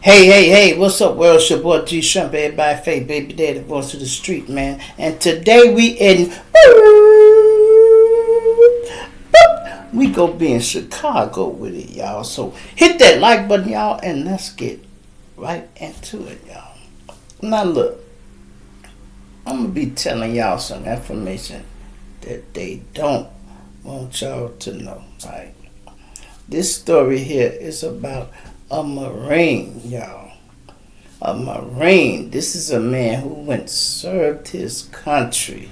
Hey, what's up, world? It's your boy G Shrimp, everybody, Faith, baby daddy, voice of the street, man. And today we go be in Chicago with it, y'all. So hit that like button, y'all, and let's get right into it, y'all. Now look, I'm gonna be telling y'all some information that they don't want y'all to know, right? This story here is about a Marine, y'all. A Marine. This is a man who went served his country.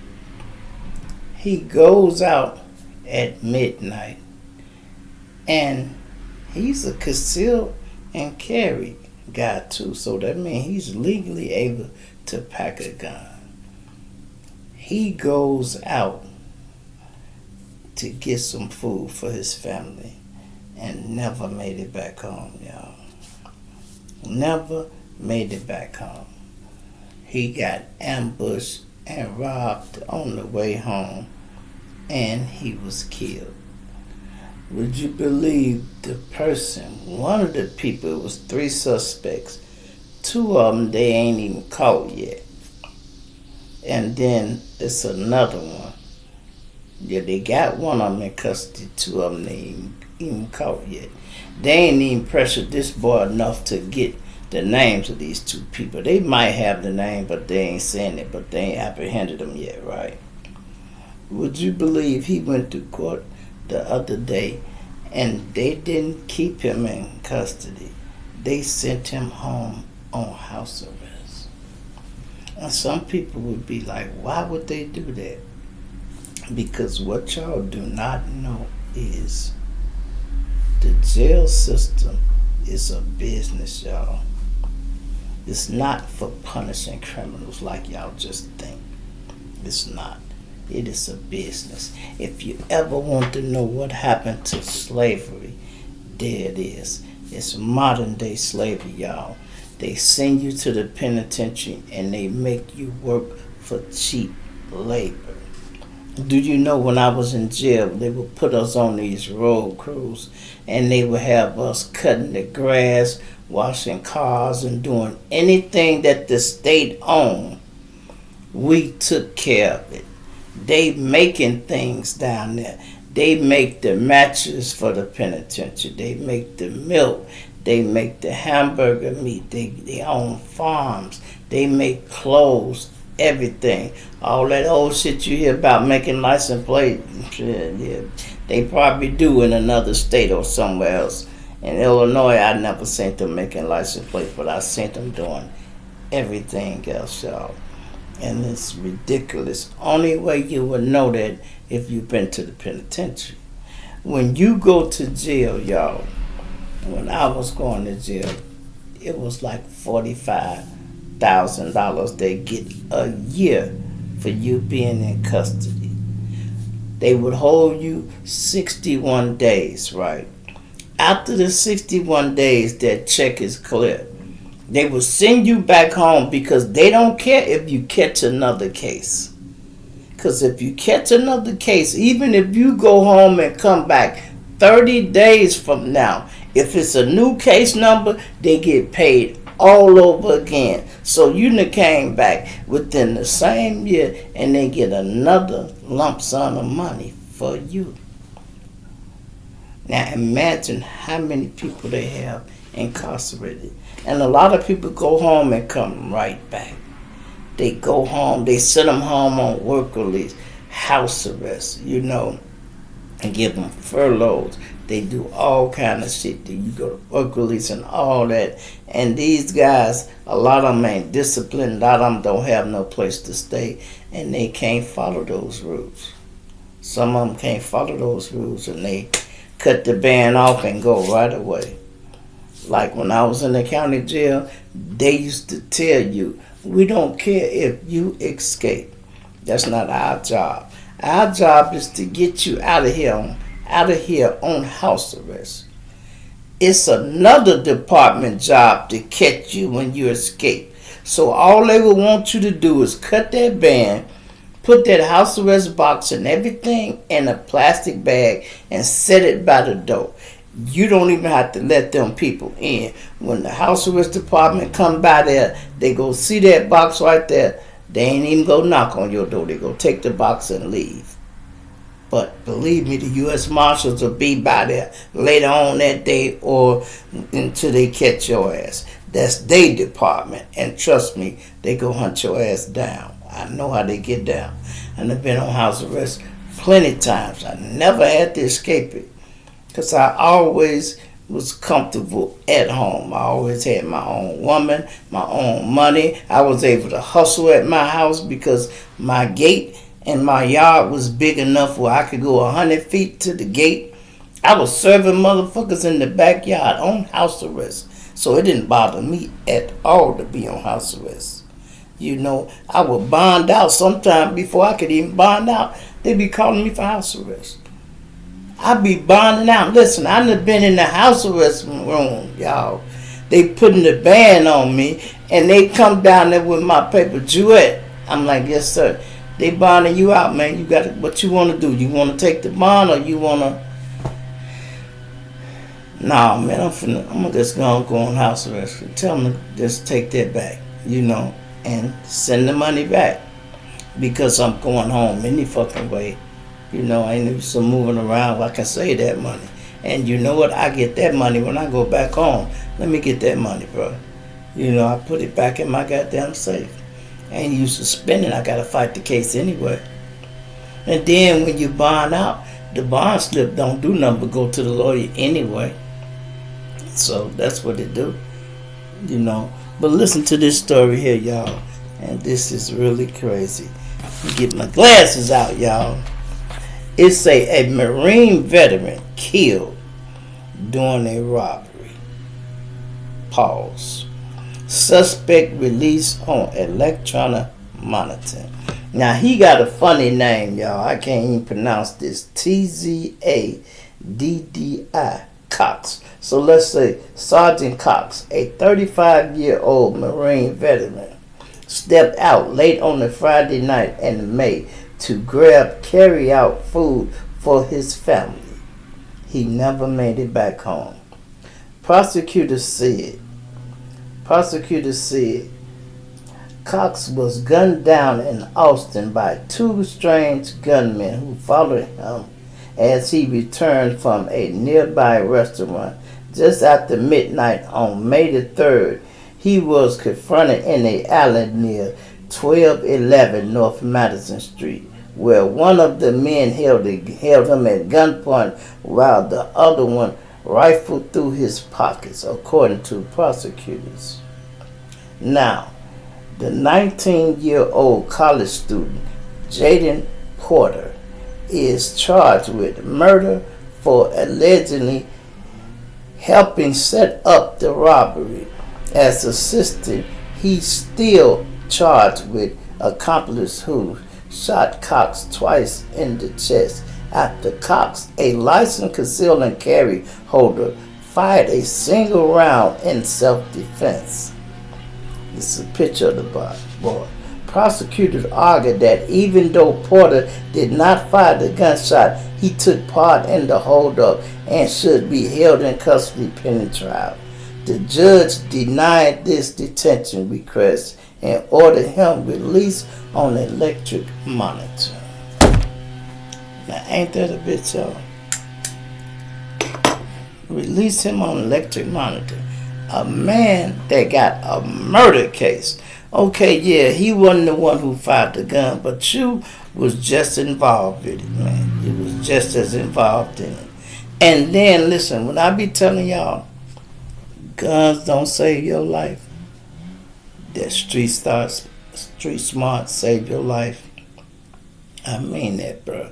He goes out at midnight and he's a conceal and carry guy too. So that means he's legally able to pack a gun. He goes out to get some food for his family and never made it back home, y'all. Never made it back home. He got ambushed and robbed on the way home, and he was killed. Would you believe the person, one of the people, it was 3 suspects. 2 of them, they ain't even caught yet. And then it's another one. Yeah, they got one of them in custody. 2 of them, they ain't even caught yet. They ain't even pressured this boy enough to get the names of these 2 people. They might have the name, but they ain't saying it, but they ain't apprehended them yet, right? Would you believe he went to court the other day and they didn't keep him in custody? They sent him home on house arrest. And some people would be like, why would they do that? Because what y'all do not know is the jail system is a business, y'all. It's not for punishing criminals like y'all just think. It's not. It is a business. If you ever want to know what happened to slavery, there it is. It's modern day slavery, y'all. They send you to the penitentiary and they make you work for cheap labor. Do you know when I was in jail, they would put us on these road crews and they would have us cutting the grass, washing cars, and doing anything that the state owned. We took care of it. They making things down there. They make the matches for the penitentiary. They make the milk. They make the hamburger meat. They own farms. They make clothes. Everything. All that old shit you hear about making license plates, yeah, they probably do in another state or somewhere else. In Illinois, I never seen them making license plates, but I seen them doing everything else, y'all. And it's ridiculous. Only way you would know that if you've been to the penitentiary. When you go to jail, y'all, when I was going to jail, it was like $45,000 they get a year for you being in custody. They would hold you 61 days, right? After the 61 days, that check is clear. They will send you back home because they don't care if you catch another case. Because if you catch another case, even if you go home and come back 30 days from now, if it's a new case number, they get paid all over again. So you done came back within the same year and they get another lump sum of money for you. Now imagine how many people they have incarcerated. And a lot of people go home and come right back. They go home, they send them home on work release, house arrest, and give them furloughs. They do all kind of shit. You go to work release and all that. And these guys, a lot of them ain't disciplined. A lot of them don't have no place to stay. And they can't follow those rules. Some of them can't follow those rules and they cut the band off and go right away. Like when I was in the county jail, they used to tell you, we don't care if you escape. That's not our job. Our job is to get you out of here on house arrest. It's another department job to catch you when you escape. So all they will want you to do is cut that band, put that house arrest box and everything in a plastic bag and set it by the door. You don't even have to let them people in. When the house arrest department come by there, they go see that box right there. They ain't even go knock on your door. They go take the box and leave. But believe me, the U.S. Marshals will be by there later on that day or until they catch your ass. That's their department. And trust me, they go hunt your ass down. I know how they get down. And I've been on house arrest plenty times. I never had to escape it. Because I always was comfortable at home. I always had my own woman, my own money. I was able to hustle at my house because my gate and my yard was big enough where I could go 100 feet to the gate. I was serving motherfuckers in the backyard on house arrest. So it didn't bother me at all to be on house arrest. You know, I would bond out sometime before I could even bond out. They'd be calling me for house arrest. I'd be bonding out. Listen, I done been in the house arrest room, y'all. They putting the ban on me, and they come down there with my paper, Jewett. I'm like, yes, sir. They bonding you out, man. You got what you want to do. You want to take the bond, or you want to? Nah, man. I'm just gonna go on house arrest. Tell them to just take that back, you know, and send the money back because I'm going home any fucking way. You know, I ain't some moving around where I can save that money. And you know what? I get that money when I go back home. Let me get that money, bro. You know, I put it back in my goddamn safe. I ain't used to spending. I got to fight the case anyway. And then when you bond out, the bond slip don't do nothing but go to the lawyer anyway. So that's what it do. You know. But listen to this story here, y'all. And this is really crazy. Let me get my glasses out, y'all. It's a Marine veteran killed during a robbery. Pause. Suspect released on electronic monitoring. Now, he got a funny name, y'all. I can't even pronounce this. Tzaddi Cox. So let's say Sergeant Cox, a 35-year-old Marine veteran, stepped out late on a Friday night in May to carry out food for his family. He never made it back home. Prosecutors said Cox was gunned down in Austin by two strange gunmen who followed him as he returned from a nearby restaurant just after midnight on May the 3rd. He was confronted in an alley near 1211 North Madison Street, where one of the men held him at gunpoint while the other one rifled through his pockets, according to prosecutors. Now, the 19-year-old college student, Jaden Porter, is charged with murder for allegedly helping set up the robbery. As assisted, he's still charged with accomplice who shot Cox twice in the chest after Cox, a licensed concealed and carry holder, fired a single round in self-defense. This is a picture of the boy. Prosecutors argued that even though Porter did not fire the gunshot, he took part in the holdup and should be held in custody pending trial. The judge denied this detention request and ordered him released on electric monitor. Now, ain't that a bitch, y'all? Release him on electric monitor. A man that got a murder case. Okay, yeah, he wasn't the one who fired the gun, but you was just involved with it, man. You was just as involved in it. And then, listen, when I be telling y'all, guns don't save your life, that street smart save your life. I mean that, bro.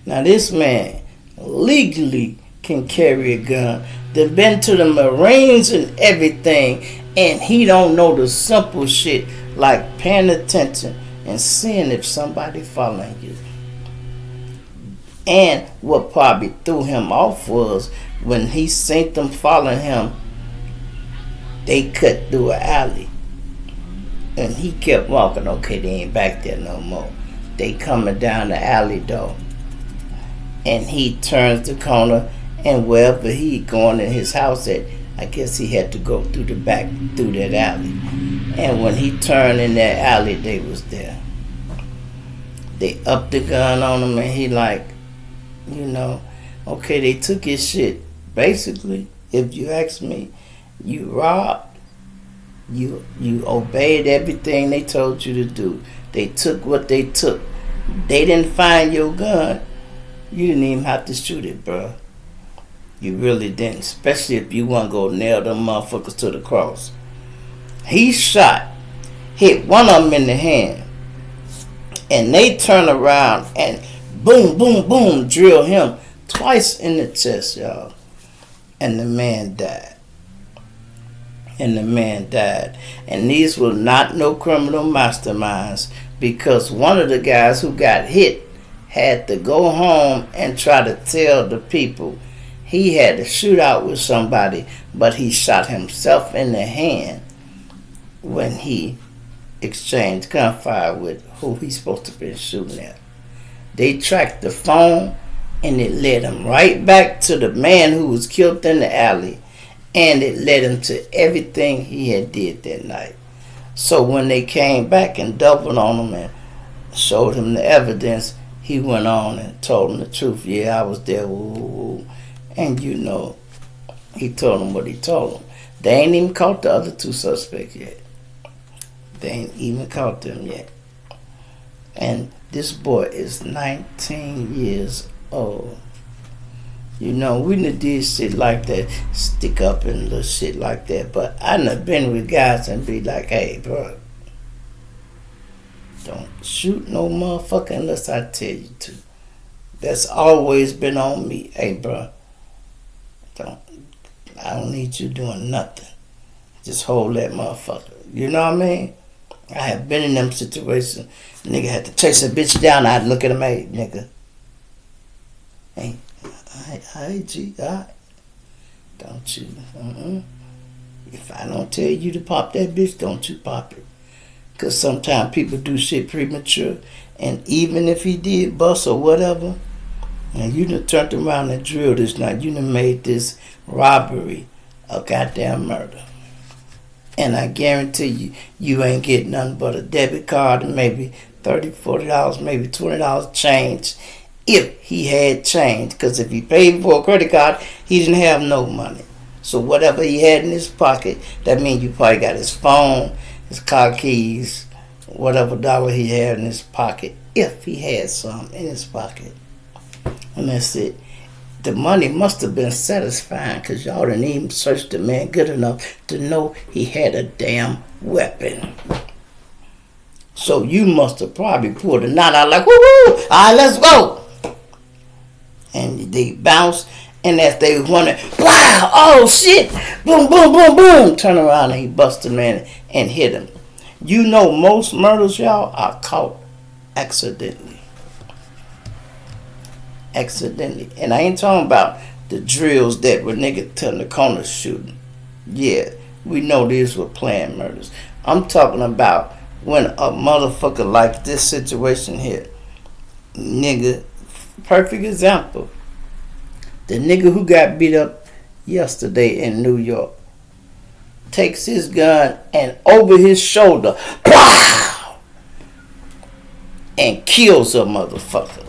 Now, this man legally can carry a gun. They've been to the Marines and everything, and he don't know the simple shit like paying attention and seeing if somebody following you. And what probably threw him off was when he seen them following him, they cut through an alley. And he kept walking. Okay, they ain't back there no more. They coming down the alley though. And he turns the corner And wherever he going in his house at, I guess he had to go through the back, through that alley. And when he turned in that alley, they was there. They upped the gun on him, and he like, okay, they took his shit. Basically, if you ask me, you robbed, you obeyed everything they told you to do. They took what they took. They didn't find your gun. You didn't even have to shoot it, bro. You really didn't, especially if you want to go nail them motherfuckers to the cross. He shot, hit one of them in the hand, and they turn around and boom, boom, boom, drill him twice in the chest, y'all. And the man died. And these were not no criminal masterminds, because one of the guys who got hit had to go home and try to tell the people he had a shootout with somebody, but he shot himself in the hand when he exchanged gunfire with who he's supposed to be shooting at. They tracked the phone, and it led him right back to the man who was killed in the alley, and it led him to everything he had did that night. So when they came back and doubled on him and showed him the evidence, he went on and told them the truth. Yeah, I was there. Woo, woo, woo. And he told them what he told them. They ain't even caught the other two suspects yet. They ain't even caught them yet. And this boy is 19 years old. We done did shit like that, stick up and little shit like that. But I done been with guys and be like, hey, bro, don't shoot no motherfucker unless I tell you to. That's always been on me. Hey, bro, I don't need you doing nothing. Just hold that motherfucker. You know what I mean? I have been in them situations. The nigga had to chase a bitch down. I'd look at him, hey, nigga. Hey, hey, G, alright. Don't you, If I don't tell you to pop that bitch, don't you pop it. Because sometimes people do shit premature. And even if he did bust or whatever, and you done turned around and drilled this now, you done made this robbery a goddamn murder. And I guarantee you, you ain't getting nothing but a debit card and maybe $30, $40, maybe $20 change, if he had change. Because if he paid for a credit card, he didn't have no money. So whatever he had in his pocket, that means you probably got his phone, his car keys, whatever dollar he had in his pocket, if he had some in his pocket. And that's it. The money must have been satisfying, because y'all didn't even search the man good enough to know he had a damn weapon. So you must have probably pulled a knot out like, woo-hoo, all right, let's go. And they bounced, and as they was wondering, wow, oh shit, boom, boom, boom, boom, turn around and he busted the man and hit him. Most murders, y'all, are caught accidentally. And I ain't talking about the drills that were niggas turn the corner shooting. Yeah, we know these were planned murders. I'm talking about when a motherfucker like this situation here, nigga, perfect example. The nigga who got beat up yesterday in New York takes his gun and over his shoulder, pow, and kills a motherfucker.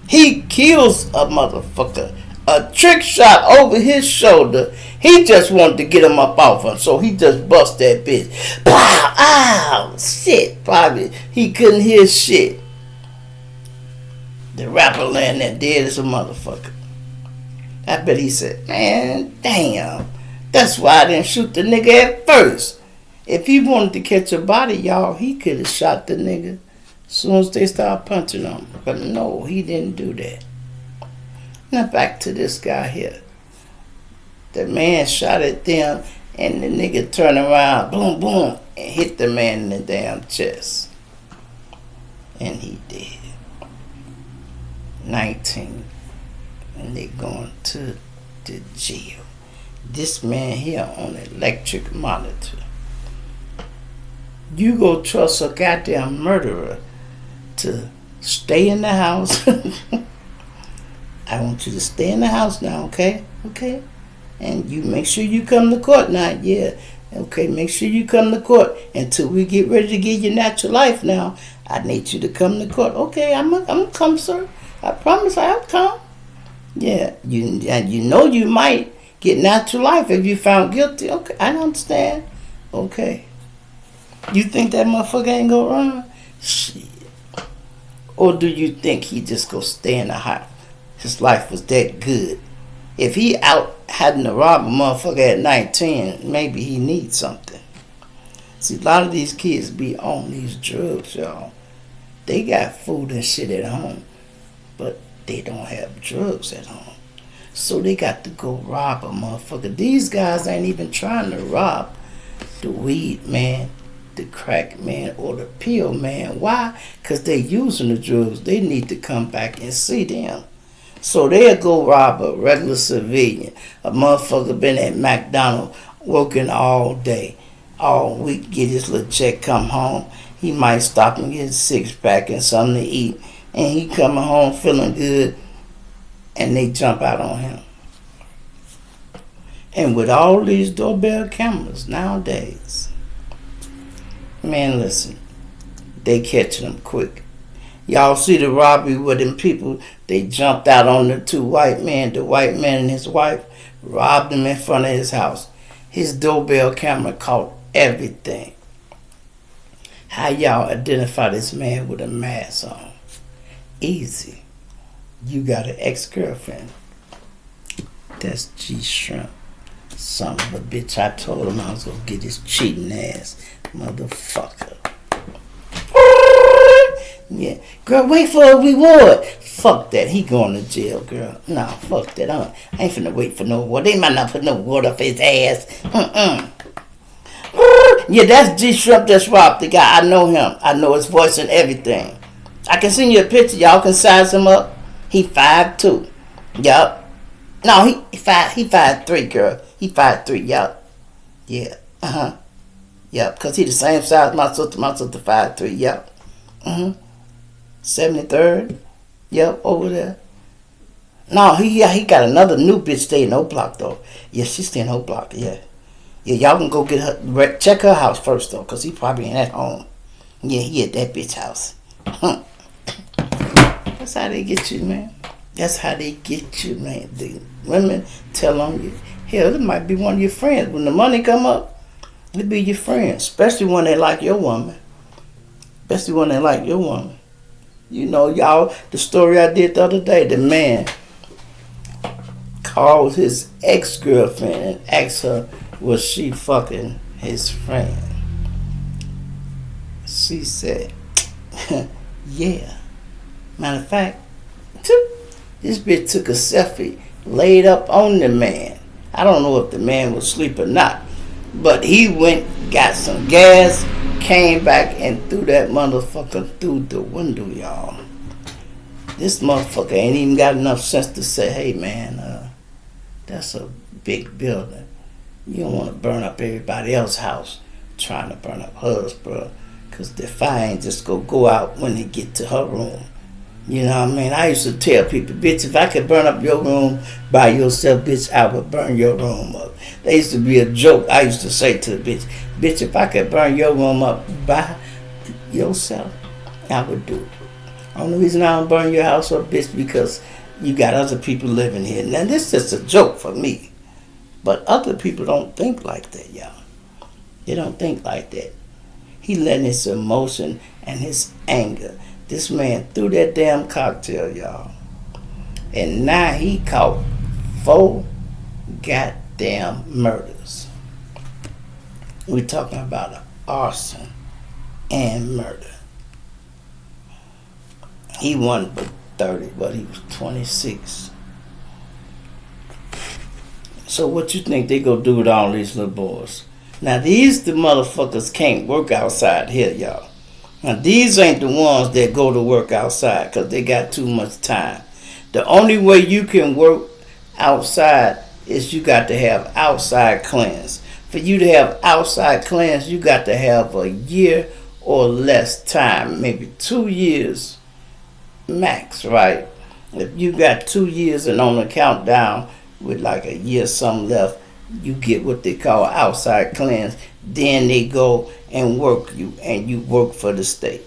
He kills a motherfucker. A trick shot over his shoulder. He just wanted to get him up off him, so he just bust that bitch. Pow! Ow! Shit! Probably he couldn't hear shit. The rapper laying there dead as a motherfucker. I bet he said, man, damn. That's why I didn't shoot the nigga at first. If he wanted to catch a body, y'all, he could have shot the nigga as soon as they started punching him. But no, he didn't do that. Now back to this guy here. The man shot at them, and the nigga turned around, boom, boom, and hit the man in the damn chest. And he did. 19. And they going to the jail. This man here on electric monitor. You go trust a goddamn murderer to stay in the house? I want you to stay in the house now, okay? Okay? And you make sure you come to court now, yeah. Okay, make sure you come to court until we get ready to give you natural life now. I need you to come to court. Okay, I'm gonna come, sir. I promise I'll come. Yeah, you know you might get natural life if you found guilty. Okay, I understand. Okay. You think that motherfucker ain't gonna run? Shit. Or do you think he just go stay in the house? His life was that good. If he out having to rob a motherfucker at 19, maybe he needs something. See, a lot of these kids be on these drugs, y'all. They got food and shit at home, but they don't have drugs at home. So they got to go rob a motherfucker. These guys ain't even trying to rob the weed man, the crack man, or the pill man. Why? Because they using the drugs. They need to come back and see them. So they'll go rob a regular civilian. A motherfucker been at McDonald's working all day, all week, get his little check, come home. He might stop and get a six-pack and something to eat. And he coming home feeling good, and they jump out on him. And with all these doorbell cameras nowadays, man, listen, they catching them quick. Y'all see the robbery where them people, they jumped out on the two white men. The white man and his wife robbed him in front of his house. His doorbell camera caught everything. How y'all identify this man with a mask on? Easy. You got an ex-girlfriend. That's G-Shrimp. Son of a bitch, I told him I was gonna get his cheating ass. Motherfucker. Yeah. Girl, wait for a reward. Fuck that. He going to jail, girl. Nah, fuck that. I ain't finna wait for no reward. They might not put no reward up his ass. Yeah, that's G-Shrimp that's robbed the guy. I know him. I know his voice and everything. I can send you a picture. Y'all can size him up. He 5'2". Yup. No, he 5'3", girl. He 5'3", yup. Yeah. Yup. Because he the same size my sister 5'3", yup. 73rd. Yep, over there. No, he got another new bitch staying in O Block though. Yeah, she staying in O Block, yeah. Yeah, y'all can go get her, check her house first though, cause he probably ain't at home. Yeah, he at that bitch house. That's how they get you, man. That's how they get you, man. The women tell on you. Hell, it might be one of your friends. When the money come up, it be your friend, especially when they like your woman. Especially when they like your woman. You know, y'all, the story I did the other day, the man called his ex-girlfriend and asked her, was she fucking his friend? She said, yeah. Matter of fact, this bitch took a selfie, laid up on the man. I don't know if the man was asleep or not, but he went, got some gas, came back and threw that motherfucker through the window, y'all. This motherfucker ain't even got enough sense to say, hey man, that's a big building. You don't want to burn up everybody else's house trying to burn up hers, bro. Because the fire ain't just go out when they get to her room. You know what I mean? I used to tell people, bitch, if I could burn up your room by yourself, bitch, I would burn your room up. There used to be a joke I used to say to the bitch, if I could burn your room up by yourself, I would do it. Only reason I don't burn your house up, bitch, because you got other people living here. Now, this is just a joke for me. But other people don't think like that, y'all. They don't think like that. He letting his emotion and his anger. This man threw that damn cocktail, y'all. And now he caught 4 goddamn murders. We're talking about an arson and murder. He wasn't but 30, but he was 26. So what you think they gonna do with all these little boys? Now these the motherfuckers can't work outside here, y'all. Now these ain't the ones that go to work outside because they got too much time. The only way you can work outside is you got to have outside cleanse. For you to have outside cleanse, you got to have a year or less time, maybe 2 years max, right? If you got 2 years and on the countdown with like a year something left, you get what they call outside clearance. Then they go and work you, and you work for the state.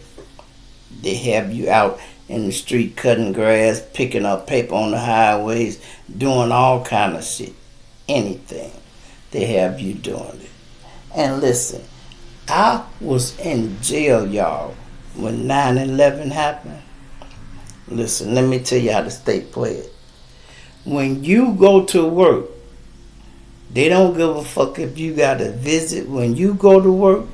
They have you out in the street cutting grass, picking up paper on the highways, doing all kind of shit. Anything. They have you doing it. And listen, I was in jail, y'all, when 9/11 happened. Listen, let me tell you how the state play it. When you go to work, they don't give a fuck if you got a visit. When you go to work,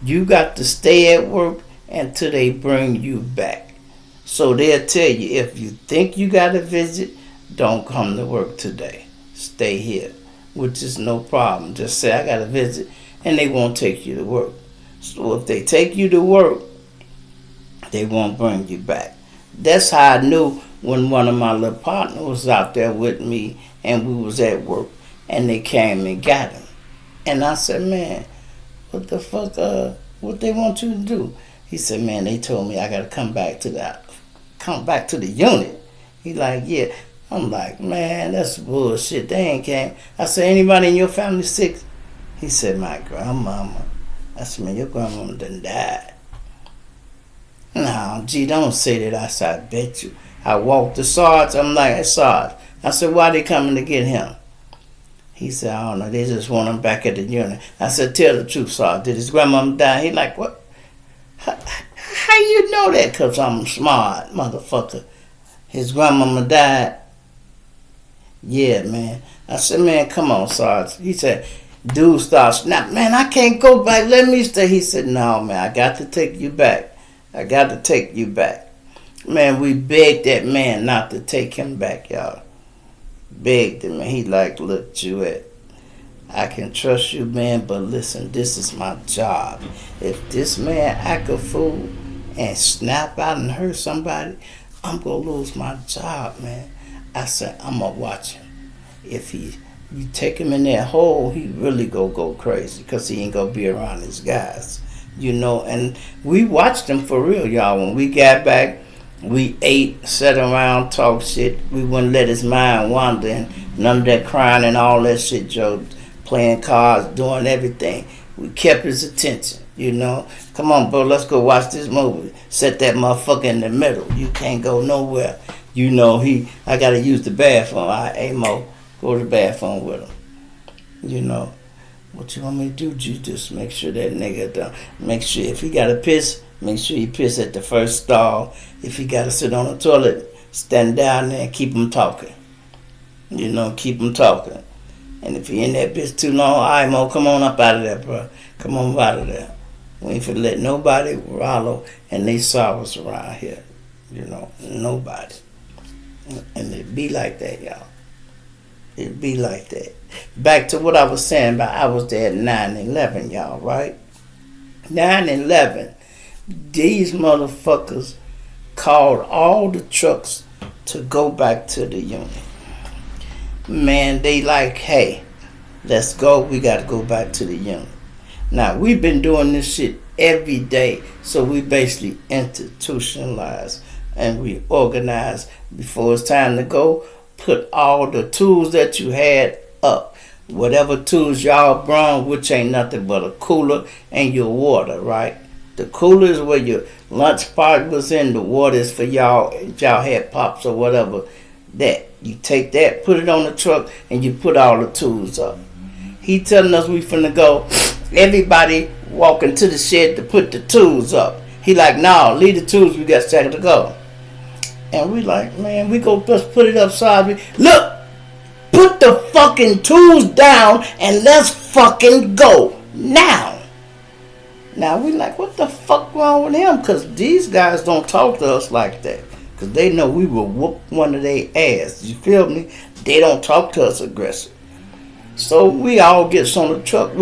you got to stay at work until they bring you back. So they'll tell you, if you think you got a visit, don't come to work today. Stay here, which is no problem. Just say, I got a visit, and they won't take you to work. So if they take you to work, they won't bring you back. That's how I knew when one of my little partners was out there with me and we was at work and they came and got him. And I said, man, what the fuck, what they want you to do? He said, man, they told me I gotta come back to the unit. He like, yeah. I'm like, man, that's bullshit. They ain't came. I said, anybody in your family sick? He said, my grandmama. I said, man, your grandmama done died. No, gee, don't say that. I said, I bet you. I walked the Sarge. I'm like, hey, Sarge. I said, why they coming to get him? He said, I don't know. They just want him back at the unit. I said, tell the truth, Sarge. Did his grandmama die? He like, what? How you know that? Because I'm smart, motherfucker. His grandmama died. Yeah, man. I said, man, come on, Sarge. He said, dude starts snap. Man, I can't go back. Let me stay. He said, no, man, I got to take you back. I got to take you back. Man, we begged that man not to take him back, y'all. Begged him, and he like, look, Jewett, I can trust you, man, but listen, this is my job. If this man act a fool and snap out and hurt somebody, I'm going to lose my job, man. I said, I'm going to watch him. If you take him in that hole, he really go crazy because he ain't going to be around his guys. You know, and we watched him for real, y'all. When we got back, we ate, sat around, talked shit. We wouldn't let his mind wander, and none of that crying and all that shit, Joe. Playing cards, doing everything. We kept his attention, you know. Come on, bro, let's go watch this movie. Set that motherfucker in the middle. You can't go nowhere. You know, I got to use the bathroom. All right, hey, Mo, go to the bathroom with him. You know. What you want me to do? You just make sure that nigga done. Make sure if he got to piss, make sure he piss at the first stall. If he got to sit on the toilet, stand down there and keep him talking. You know, keep him talking. And if he in that bitch too long, all right, Mo, come on up out of there, bro. Come on up out of there. We ain't finna let nobody wallow and they saw us around here. You know, nobody. And it be like that, y'all. It be like that. Back to what I was saying about I was there at 9/11, y'all, right? 9/11, these motherfuckers called all the trucks to go back to the unit. Man, they like, hey, let's go. We got to go back to the unit. Now, we've been doing this shit every day, so we basically institutionalized and we organized. Before it's time to go, put all the tools that you had up. Whatever tools y'all brought, which ain't nothing but a cooler and your water, right? The cooler is where your lunch part was in. The water is for y'all, if y'all had pops or whatever. That you take that, put it on the truck, and you put all the tools up. He telling us we finna go. Everybody walking to the shed to put the tools up. He like, nah, leave the tools. We got a second to go. And we like, man, we go just put it upside. Look, put the fucking tools down and let's fucking go now. Now we like, what the fuck wrong with him? Because these guys don't talk to us like that. Because they know we will whoop one of their ass. You feel me? They don't talk to us aggressive. So we all get on the truck.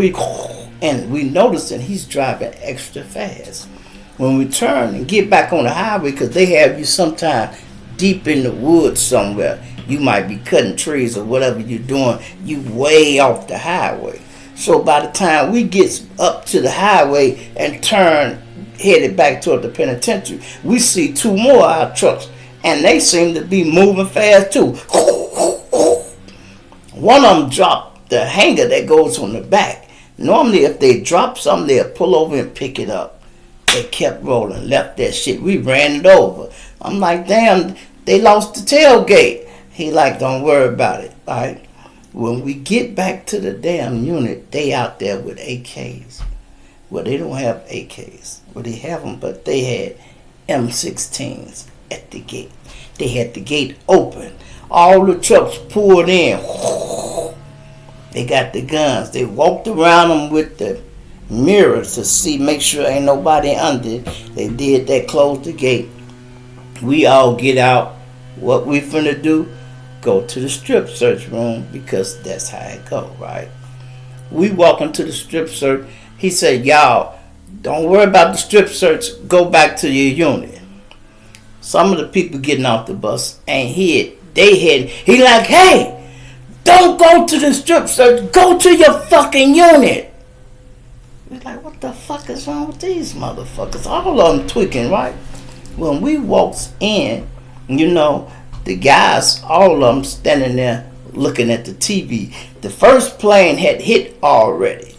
And we noticing he's driving extra fast. When we turn and get back on the highway, because they have you sometime deep in the woods somewhere. You might be cutting trees or whatever you're doing. You way off the highway. So by the time we get up to the highway and turn, headed back toward the penitentiary, we see two more of our trucks And they seem to be moving fast too. One of them dropped the hanger that goes on the back. Normally if they drop something, they'll pull over and pick it up. They kept rolling, left that shit. We ran it over. I'm like, damn, they lost the tailgate. He like, don't worry about it, right? When we get back to the damn unit, they out there with AKs. Well, they don't have AKs. Well, they have them, but they had M16s at the gate. They had the gate open. All the trucks pulled in. They got the guns. They walked around them with the mirrors to see, make sure ain't nobody under. They did that, closed the gate. We all get out. What we finna do? Go to the strip search room, because that's how it go, right? We walk into the strip search. He said, y'all, don't worry about the strip search. Go back to your unit. Some of the people getting off the bus ain't hid. They hid. He like, hey, don't go to the strip search. Go to your fucking unit. We're like, what the fuck is wrong with these motherfuckers? All of them tweaking, right? When we walks in, the guys, all of them standing there looking at the TV. The first plane had hit already.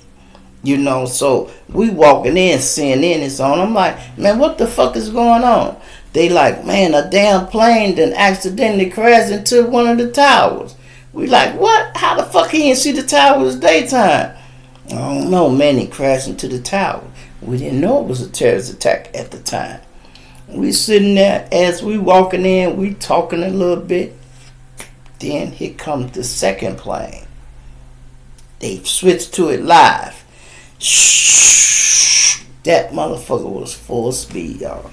So we walking in, CNN is on. I'm like, man, what the fuck is going on? They like, man, a damn plane done accidentally crashed into one of the towers. We like, what? How the fuck he didn't see the towers daytime? I don't know, man, he crashed into the tower. We didn't know it was a terrorist attack at the time. We sitting there, as we walking in, we talking a little bit. Then here comes the second plane. They switched to it live. Shh. That motherfucker was full speed, y'all.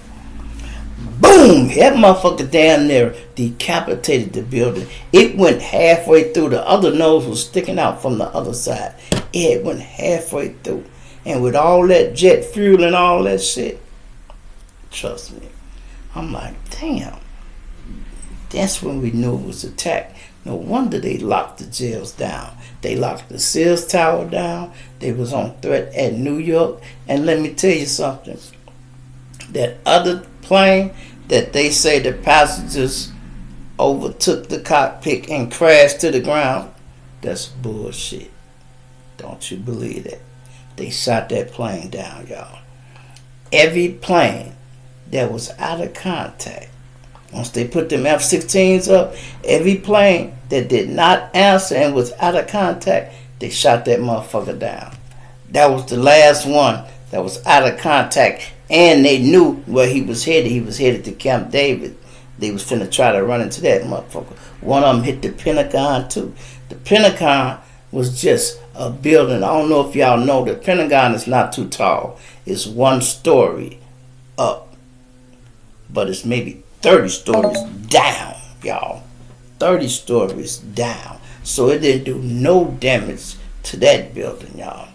Boom! That motherfucker down there decapitated the building. It went halfway through. The other nose was sticking out from the other side. It went halfway through. And with all that jet fuel and all that shit, trust me, I'm like, damn. That's when we knew it was attacked. No wonder they locked the jails down. They locked the Sears Tower down. They was on threat at New York. And let me tell you something. That other plane that they say the passengers overtook the cockpit and crashed to the ground, that's bullshit. Don't you believe that? They shot that plane down, y'all. Every plane that was out of contact, once they put them F-16s up, every plane that did not answer and was out of contact, they shot that motherfucker down. That was the last one that was out of contact, and they knew where he was headed. He was headed to Camp David. They was finna try to run into that motherfucker. One of them hit the Pentagon too. The Pentagon was just a building. I don't know if y'all know, the Pentagon is not too tall. It's 1 story up, but it's maybe 30 stories down, y'all. 30 stories down. So it didn't do no damage to that building, y'all.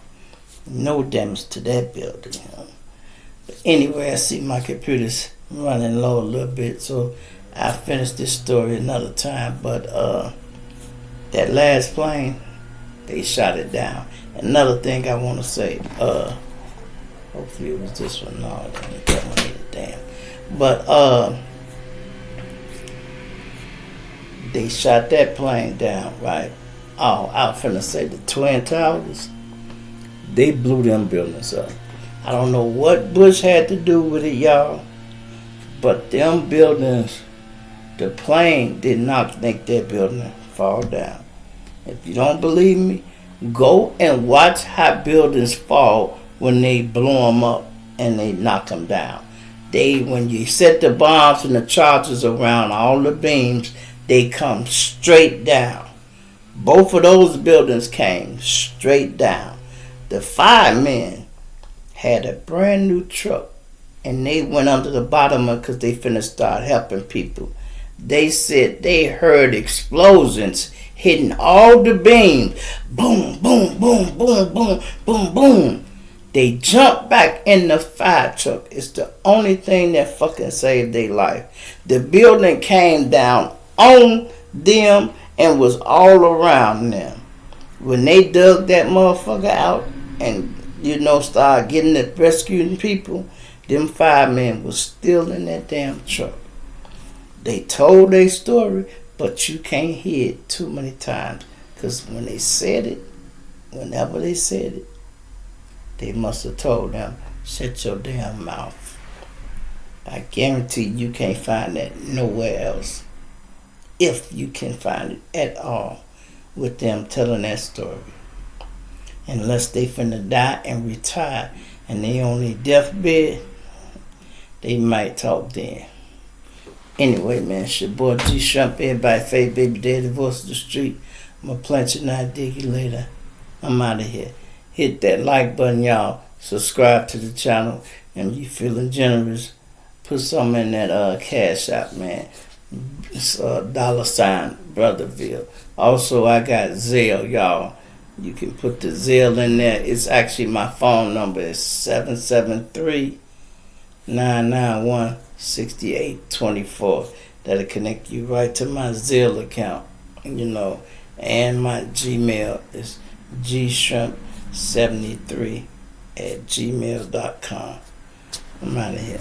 No damage to that building, y'all. But anyway, I see my computer's running low a little bit, so I'll finish this story another time. But that last plane, they shot it down. Another thing I want to say, hopefully it was this one. No, I didn't get one either, damn. But they shot that plane down, right? Oh, I was finna say the Twin Towers, they blew them buildings up. I don't know what Bush had to do with it, y'all, but them buildings, the plane did not make that building fall down. If you don't believe me, go and watch how buildings fall when they blow them up and they knock them down. When you set the bombs and the charges around all the beams, they come straight down. Both of those buildings came straight down. The firemen had a brand new truck, and they went under the bottom of it because they finna start helping people. They said they heard explosions hitting all the beams. Boom, boom, boom, boom, boom, boom, boom. They jumped back in the fire truck. It's the only thing that fucking saved their life. The building came down on them and was all around them. When they dug that motherfucker out and, started getting the rescuing people, them firemen was still in that damn truck. They told their story, but you can't hear it too many times. Because when they said it, whenever they said it, they must have told them, shut your damn mouth. I guarantee you can't find that nowhere else. If you can find it at all with them telling that story. Unless they finna die and retire and they on their deathbed, they might talk then. Anyway, man, it's your boy G Shrimp, everybody fake baby daddy, voice of the street. I'm gonna plant you now, dig you later. I'm out of here. Hit that like button, y'all. Subscribe to the channel. And if you feeling generous, put something in that cash app, man. It's $ Brotherville. Also, I got Zelle, y'all. You can put the Zelle in there. It's actually my phone number. It's 773-991-6824. That'll connect you right to my Zelle account. And my Gmail is gshrimp73@gmail.com. I'm out of here.